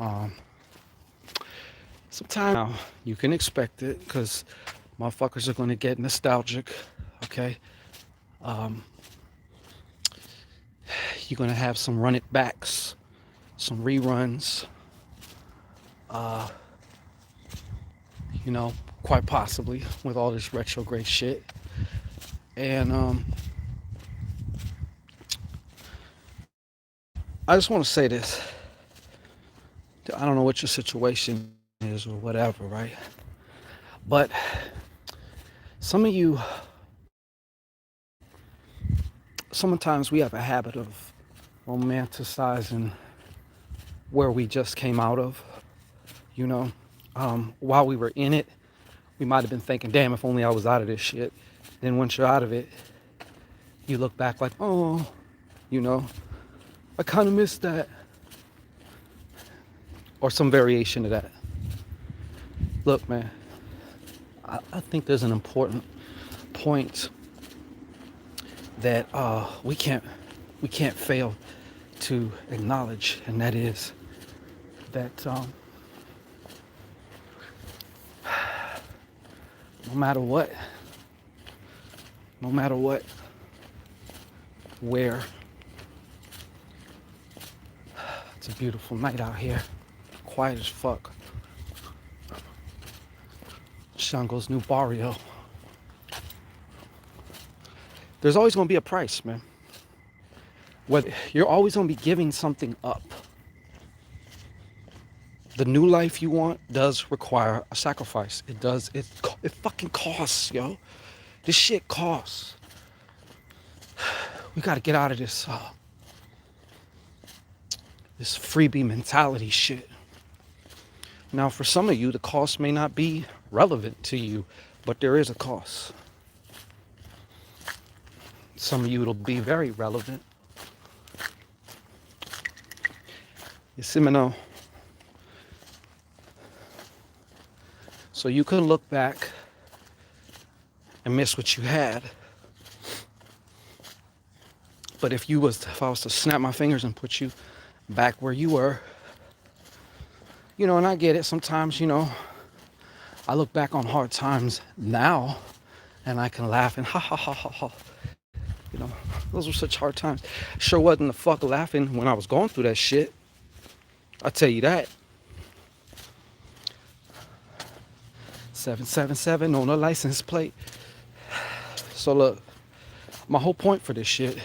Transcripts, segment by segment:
Um, Sometimes now you can expect it because motherfuckers are going to get nostalgic. Okay, um, you're going to have some run it backs, some reruns. Uh, you know, quite possibly with all this retrograde shit. And I just want to say this. I don't know what your situation is or whatever, right? But some of you, sometimes we have a habit of romanticizing where we just came out of, you know. While we were in it, we might have been thinking, damn, if only I was out of this shit. Then once you're out of it, you look back like, oh, you know, I kind of missed that. Or some variation of that. Look, man, I think there's an important point that we can't fail to acknowledge, and that is that no matter what, no matter what, where, it's a beautiful night out here, quiet as fuck. Shango's new barrio. There's always gonna be a price, man. Whether you're always gonna be giving something up. The new life you want does require a sacrifice. It does. It fucking costs, yo. This shit costs. We gotta get out of this freebie mentality shit. Now, for some of you, the cost may not be relevant to you, but there is a cost. Some of you, it'll be very relevant. You see me now? So you could look back and miss what you had. But if I was to snap my fingers and put you back where you were, you know, and I get it. Sometimes, you know, I look back on hard times now and I can laugh and ha ha ha ha ha. You know, those were such hard times. Sure wasn't the fuck laughing when I was going through that shit. I'll tell you that. 777 on the license plate. So look, my whole point for this shit,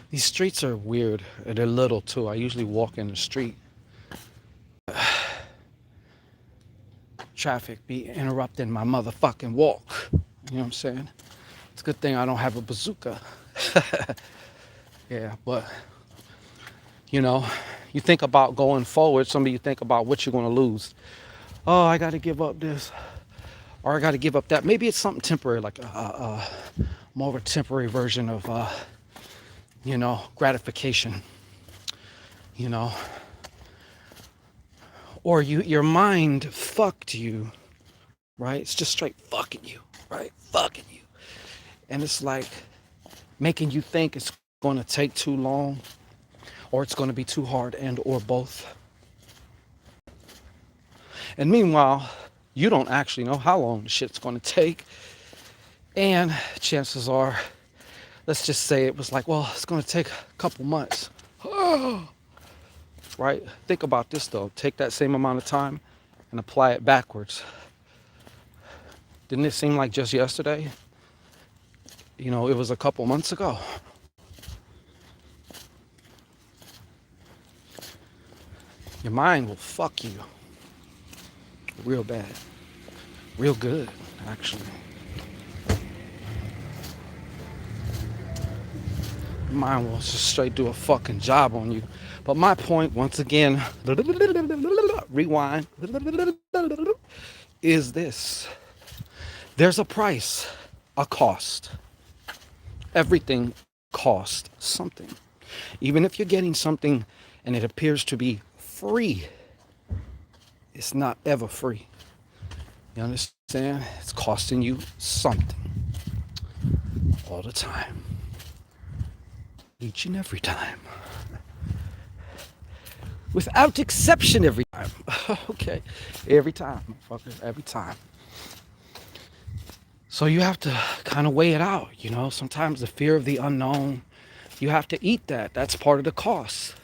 these streets are weird. They're little too. I usually walk in the street. Traffic be interrupting my motherfucking walk. You know what I'm saying? It's a good thing I don't have a bazooka. Yeah, but you know, you think about going forward. Some of you think about what you're going to lose. Oh, I got to give up this, or I got to give up that. Maybe it's something temporary, like more of a temporary version of, you know, gratification. You know, or your mind fucked you, right? It's just straight fucking you, right? Fucking you, and it's like making you think it's going to take too long, or it's going to be too hard, and or both. And meanwhile, you don't actually know how long the shit's going to take. And chances are, let's just say it was like, well, it's going to take a couple months. Right? Think about this though. Take that same amount of time and apply it backwards. Didn't it seem like just yesterday? You know, it was a couple months ago. Your mind will fuck you real bad, real good, actually. Your mind will just straight do a fucking job on you. But my point, once again, rewind, is this. There's a price, a cost. Everything costs something. Even if you're getting something and it appears to be free, it's not ever free. You understand? It's costing you something all the time. each and every time. Without exception, every time. Okay, every time, motherfucker, every time. So you have to kind of weigh it out, you know. Sometimes the fear of the unknown, you have to eat that. That's part of the cost.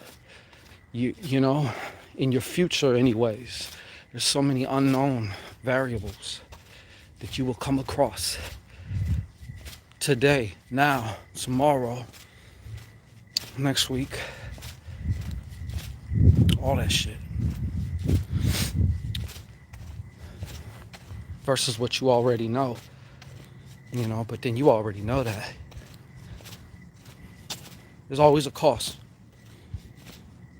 You know, in your future anyways. There's so many unknown variables that you will come across today, now, tomorrow, next week, all that shit. Versus what you already know, you know, but then you already know that. There's always a cost.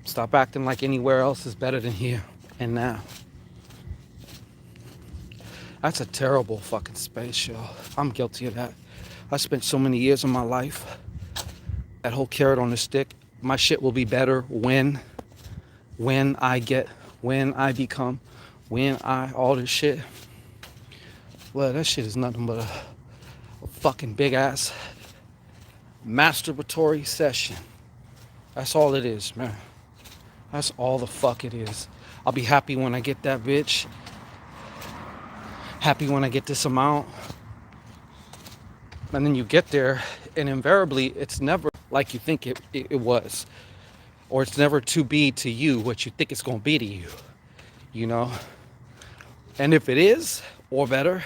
Stop acting like anywhere else is better than here and now. That's a terrible fucking space, y'all. I'm guilty of that. I spent so many years of my life, that whole carrot on the stick, my shit will be better when I become, all this shit. Well, that shit is nothing but a fucking big ass masturbatory session. That's all it is, man. That's all the fuck it is. I'll be happy when I get that bitch. Happy when I get this amount. And then you get there, and invariably, it's never like you think it was. Or it's never to be to you what you think it's going to be to you. You know? And if it is, or better,